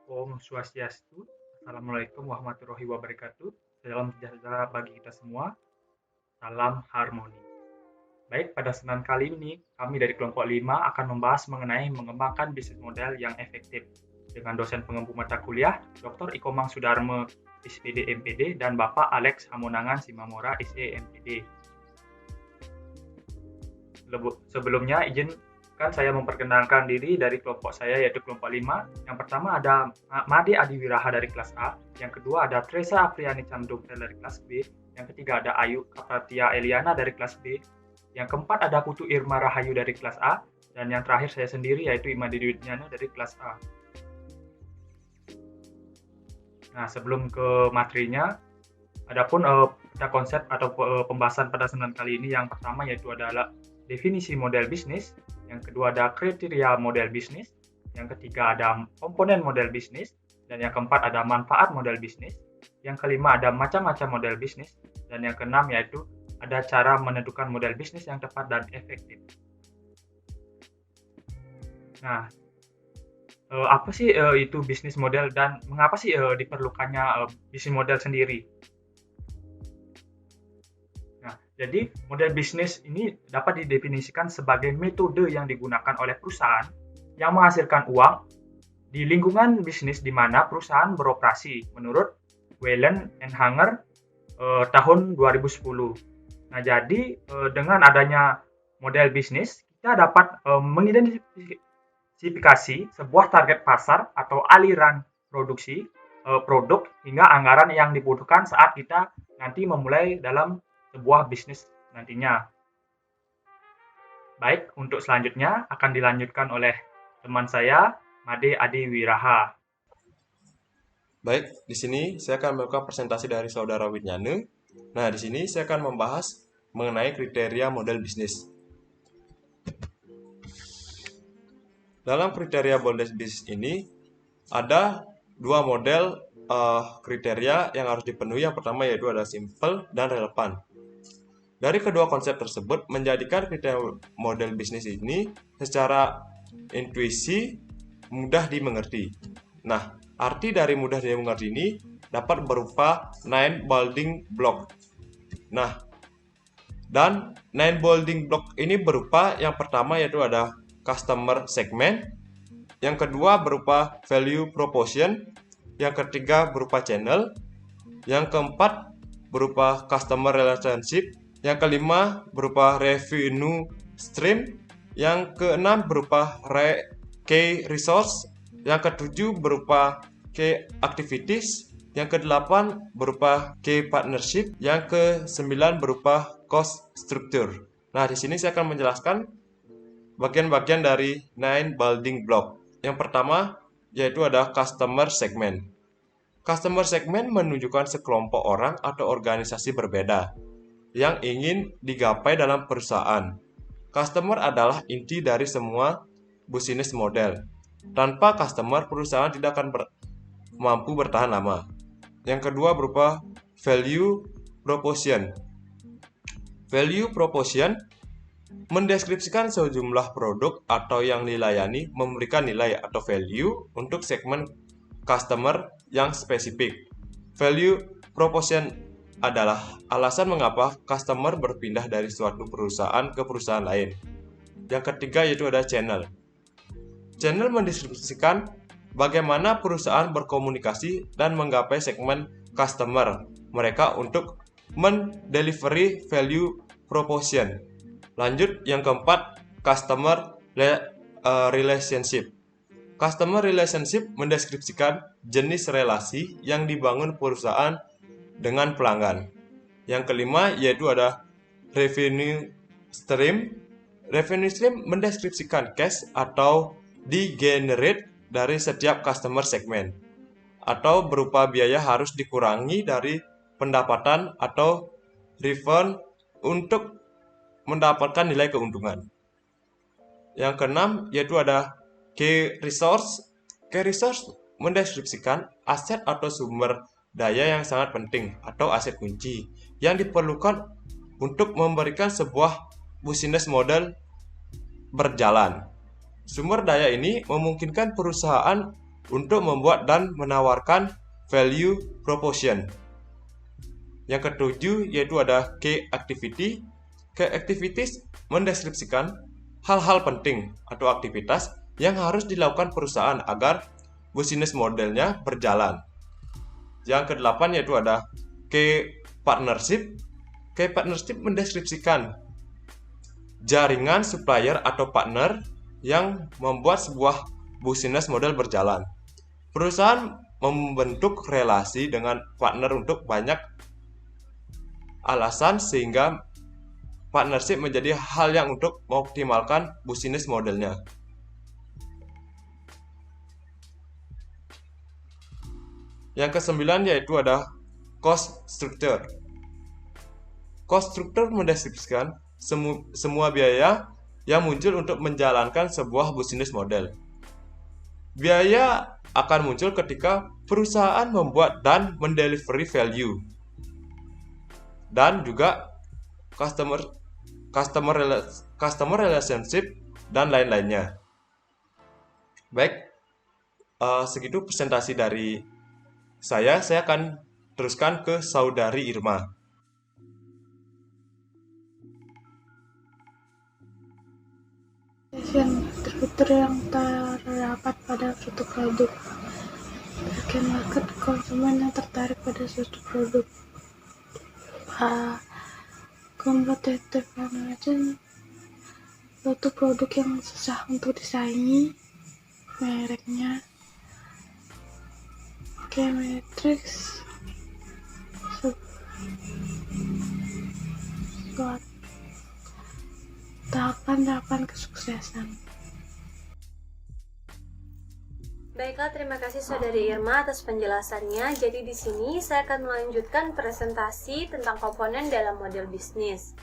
Om Swastiastu. Assalamualaikum warahmatullahi wabarakatuh. Salam sejahtera bagi kita semua. Salam harmoni. Baik, pada kesempatan kali ini kami dari kelompok 5 akan membahas mengenai mengembangkan bisnis model yang efektif dengan dosen pengempu mata kuliah Dr. Ikomang Sudarmo SPD MPD dan Bapak Alex Hamonangan Simamora SE MPD. Sebelumnya izinkan saya memperkenalkan diri dari kelompok saya yaitu kelompok 5. Yang pertama ada Made Adiwiraha dari kelas A, yang kedua ada Tresa Apriani Candung dari kelas B, yang ketiga ada Ayu Kapratia Eliana dari kelas B, yang keempat ada Putu Irma Rahayu dari kelas A, dan yang terakhir saya sendiri yaitu Imadi Dwidnyana dari kelas A. Nah, sebelum ke materinya, adapun ada konsep atau pembahasan pada kesempatan kali ini. Yang pertama yaitu adalah definisi model bisnis, yang kedua ada kriteria model bisnis, yang ketiga ada komponen model bisnis, dan yang keempat ada manfaat model bisnis, yang kelima ada macam-macam model bisnis, dan yang keenam yaitu ada cara menentukan model bisnis yang tepat dan efektif. Nah, apa sih itu bisnis model dan mengapa sih diperlukannya bisnis model sendiri? Jadi, model bisnis ini dapat didefinisikan sebagai metode yang digunakan oleh perusahaan yang menghasilkan uang di lingkungan bisnis di mana perusahaan beroperasi menurut Whelan and Hanger tahun 2010. Nah, jadi dengan adanya model bisnis, kita dapat mengidentifikasi sebuah target pasar atau aliran produksi produk hingga anggaran yang dibutuhkan saat kita nanti memulai dalam sebuah bisnis nantinya. Baik, untuk selanjutnya akan dilanjutkan oleh teman saya, Made Adi Wiraha. Baik, di sini saya akan melakukan presentasi dari Saudara Widnyane. Nah, di sini saya akan membahas mengenai kriteria model bisnis. Dalam kriteria model bisnis ini, ada dua model kriteria yang harus dipenuhi. Yang pertama yaitu ada simple dan relevan. Dari kedua konsep tersebut menjadikan kriteria model bisnis ini secara intuisi mudah dimengerti. Nah, arti dari mudah dimengerti ini dapat berupa 9 building block. Nah, dan 9 building block ini berupa yang pertama yaitu ada customer segment, yang kedua berupa value proposition, yang ketiga berupa channel, yang keempat berupa customer relationship, yang kelima berupa revenue stream, yang keenam berupa key resource, yang ketujuh berupa key activities, yang kedelapan berupa key partnership, yang kesembilan berupa cost structure. Nah, di sini saya akan menjelaskan bagian-bagian dari 9 building block. Yang pertama yaitu ada customer segment. Customer segment menunjukkan sekelompok orang atau organisasi berbeda yang ingin digapai dalam perusahaan. Customer adalah inti dari semua bisnis model. Tanpa customer, perusahaan tidak akan mampu bertahan lama. Yang kedua berupa value proposition. Value proposition mendeskripsikan sejumlah produk atau yang dilayani memberikan nilai atau value untuk segmen customer yang spesifik. Value proposition adalah alasan mengapa customer berpindah dari suatu perusahaan ke perusahaan lain. Yang ketiga yaitu ada channel. Channel mendeskripsikan bagaimana perusahaan berkomunikasi dan menggapai segmen customer mereka untuk mendelivery value proposition. Lanjut, yang keempat, customer relationship. Customer relationship mendeskripsikan jenis relasi yang dibangun perusahaan dengan pelanggan. Yang kelima yaitu ada revenue stream. Revenue stream mendeskripsikan cash atau di-generate dari setiap customer segment, atau berupa biaya harus dikurangi dari pendapatan atau refund untuk mendapatkan nilai keuntungan. Yang keenam yaitu ada key resource. Key resource mendeskripsikan aset atau sumber daya yang sangat penting atau aset kunci yang diperlukan untuk memberikan sebuah bisnis model berjalan. Sumber daya ini memungkinkan perusahaan untuk membuat dan menawarkan value proposition. Yang ketujuh yaitu ada key activity. Key activities mendeskripsikan hal-hal penting atau aktivitas yang harus dilakukan perusahaan agar bisnis modelnya berjalan. Yang kedelapan yaitu ada key partnership. Key partnership mendeskripsikan jaringan supplier atau partner yang membuat sebuah bisnis model berjalan. Perusahaan membentuk relasi dengan partner untuk banyak alasan sehingga partnership menjadi hal yang untuk mengoptimalkan bisnis modelnya. Yang kesembilan yaitu ada cost structure. Cost structure mendeskripsikan semua biaya yang muncul untuk menjalankan sebuah bisnis model. Biaya akan muncul ketika perusahaan membuat dan mendelivery value, dan juga customer relationship dan lain-lainnya. Baik, segitu presentasi dari saya akan teruskan ke Saudari Irma. Fitur yang terdapat pada suatu produk. Target market konsumen yang tertarik pada suatu produk. Competitive advantage, suatu produk yang susah untuk disaingi. Mereknya. Key metrics, tahapan kesuksesan. Baiklah, terima kasih Saudari Irma atas penjelasannya. Jadi di sini saya akan melanjutkan presentasi tentang komponen dalam model bisnis.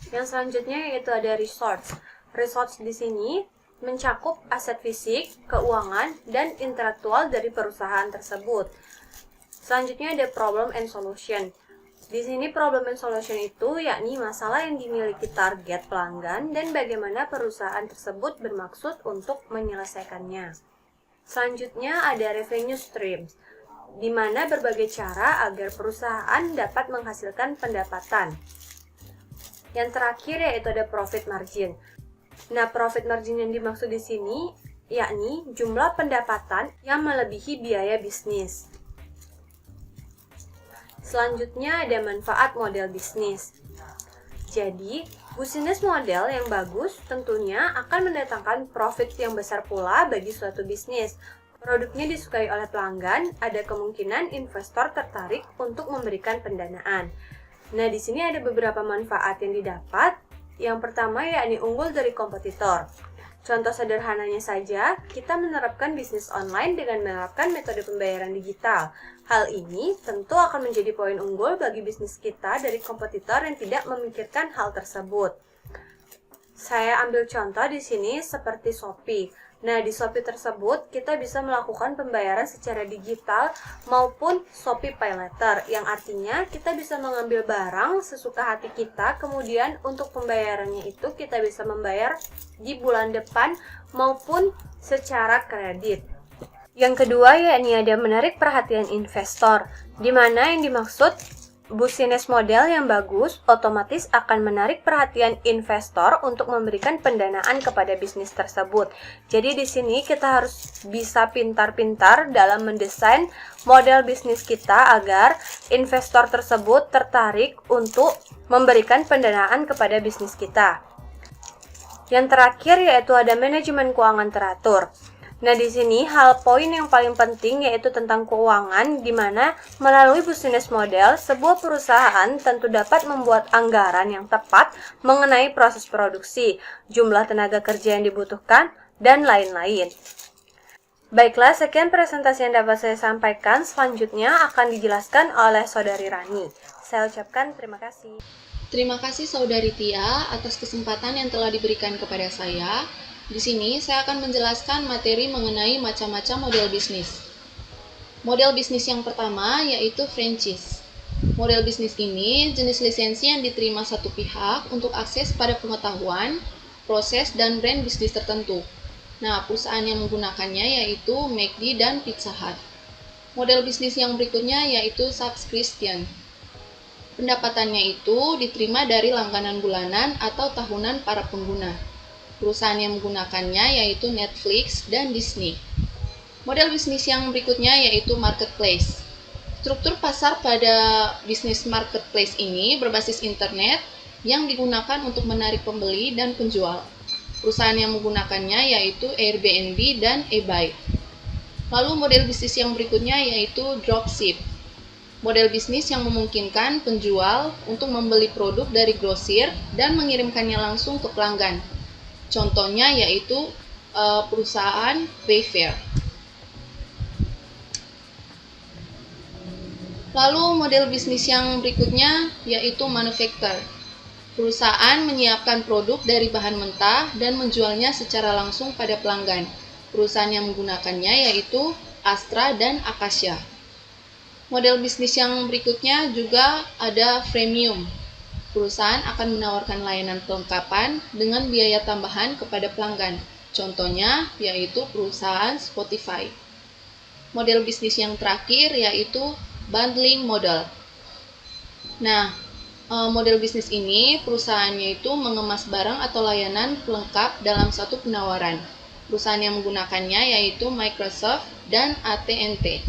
Yang selanjutnya yaitu ada resource. Resource di sini mencakup aset fisik, keuangan, dan intelektual dari perusahaan tersebut. Selanjutnya ada problem and solution. Di sini problem and solution itu yakni masalah yang dimiliki target pelanggan dan bagaimana perusahaan tersebut bermaksud untuk menyelesaikannya. Selanjutnya ada revenue streams, di mana berbagai cara agar perusahaan dapat menghasilkan pendapatan. Yang terakhir yaitu ada profit margin. Nah, profit margin yang dimaksud di sini yakni jumlah pendapatan yang melebihi biaya bisnis. Selanjutnya ada manfaat model bisnis. Jadi, bisnis model yang bagus tentunya akan mendatangkan profit yang besar pula bagi suatu bisnis. Produknya disukai oleh pelanggan, ada kemungkinan investor tertarik untuk memberikan pendanaan. Nah, di sini ada beberapa manfaat yang didapat. Yang pertama yakni unggul dari kompetitor. Contoh sederhananya saja, kita menerapkan bisnis online dengan menerapkan metode pembayaran digital. Hal ini tentu akan menjadi poin unggul bagi bisnis kita dari kompetitor yang tidak memikirkan hal tersebut. Saya ambil contoh di sini seperti Shopee. Nah, di Shopee tersebut kita bisa melakukan pembayaran secara digital maupun Shopee Pay Later, yang artinya kita bisa mengambil barang sesuka hati kita, kemudian untuk pembayarannya itu kita bisa membayar di bulan depan maupun secara kredit. Yang kedua yakni ada menarik perhatian investor, di mana yang dimaksud bisnis model yang bagus otomatis akan menarik perhatian investor untuk memberikan pendanaan kepada bisnis tersebut. Jadi di sini kita harus bisa pintar-pintar dalam mendesain model bisnis kita agar investor tersebut tertarik untuk memberikan pendanaan kepada bisnis kita. Yang terakhir yaitu ada manajemen keuangan teratur. Nah, di sini poin yang paling penting yaitu tentang keuangan, di mana melalui bisnis model, sebuah perusahaan tentu dapat membuat anggaran yang tepat mengenai proses produksi, jumlah tenaga kerja yang dibutuhkan, dan lain-lain. Baiklah, sekian presentasi yang dapat saya sampaikan. Selanjutnya akan dijelaskan oleh Saudari Rani. Saya ucapkan terima kasih. Terima kasih Saudari Tia atas kesempatan yang telah diberikan kepada saya. Di sini saya akan menjelaskan materi mengenai macam-macam model bisnis. Model bisnis yang pertama yaitu franchise. Model bisnis ini jenis lisensi yang diterima satu pihak untuk akses pada pengetahuan, proses, dan brand bisnis tertentu. Nah, perusahaan yang menggunakannya yaitu McD dan Pizza Hut. Model bisnis yang berikutnya yaitu subscription. Pendapatannya itu diterima dari langganan bulanan atau tahunan para pengguna. Perusahaan yang menggunakannya yaitu Netflix dan Disney. Model bisnis yang berikutnya yaitu marketplace. Struktur pasar pada bisnis marketplace ini berbasis internet yang digunakan untuk menarik pembeli dan penjual. Perusahaan yang menggunakannya yaitu Airbnb dan eBay. Lalu model bisnis yang berikutnya yaitu dropship. Model bisnis yang memungkinkan penjual untuk membeli produk dari grosir dan mengirimkannya langsung ke pelanggan. Contohnya yaitu perusahaan Wayfair. Lalu model bisnis yang berikutnya yaitu manufacturer. Perusahaan menyiapkan produk dari bahan mentah dan menjualnya secara langsung pada pelanggan. Perusahaan yang menggunakannya yaitu Astra dan Acacia. Model bisnis yang berikutnya juga ada freemium. Perusahaan akan menawarkan layanan kelengkapan dengan biaya tambahan kepada pelanggan. Contohnya yaitu perusahaan Spotify. Model bisnis yang terakhir yaitu bundling model. Nah, model bisnis ini perusahaannya itu mengemas barang atau layanan pelengkap dalam satu penawaran. Perusahaan yang menggunakannya yaitu Microsoft dan AT&T.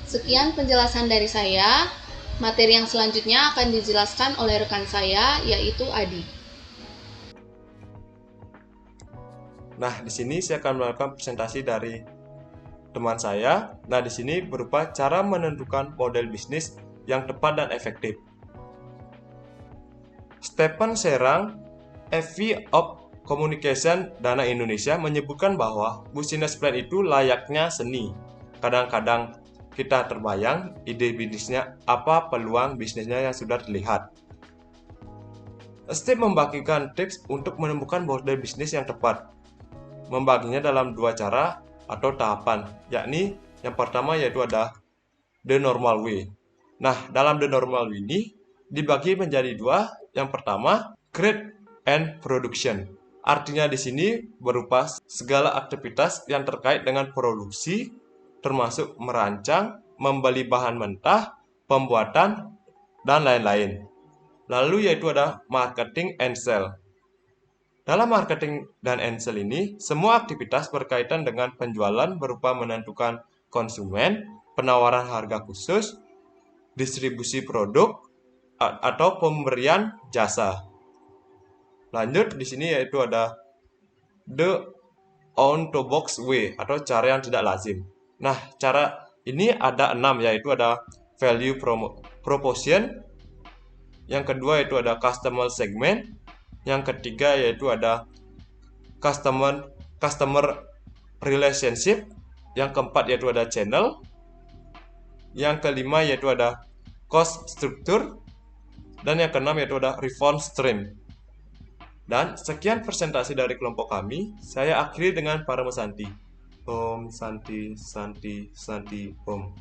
Sekian penjelasan dari saya. Materi yang selanjutnya akan dijelaskan oleh rekan saya, yaitu Adi. Nah, di sini saya akan melakukan presentasi dari teman saya. Nah, di sini berupa cara menentukan model bisnis yang tepat dan efektif. Stephen Serang, FV of Communication Dana Indonesia menyebutkan bahwa business plan itu layaknya seni. Kadang-kadang kita terbayang ide bisnisnya apa, peluang bisnisnya yang sudah terlihat. Steve membagikan tips untuk menemukan model bisnis yang tepat. Membaginya dalam dua cara atau tahapan, yakni yang pertama yaitu ada the normal way. Nah, dalam the normal way ini dibagi menjadi dua. Yang pertama, create and production. Artinya di sini berupa segala aktivitas yang terkait dengan produksi, termasuk merancang, membeli bahan mentah, pembuatan, dan lain-lain. Lalu yaitu ada marketing and sell. Dalam marketing dan sell ini, semua aktivitas berkaitan dengan penjualan berupa menentukan konsumen, penawaran harga khusus, distribusi produk, atau pemberian jasa. Lanjut di sini yaitu ada the on-the-box way atau cara yang tidak lazim. Nah, cara ini ada 6, yaitu ada value proposition, yang kedua yaitu ada customer segment, yang ketiga yaitu ada customer relationship, yang keempat yaitu ada channel, yang kelima yaitu ada cost structure, dan yang keenam yaitu ada revenue stream. Dan sekian presentasi dari kelompok kami. Saya akhiri dengan Parama Santi. Om Santi Santi Santi Om.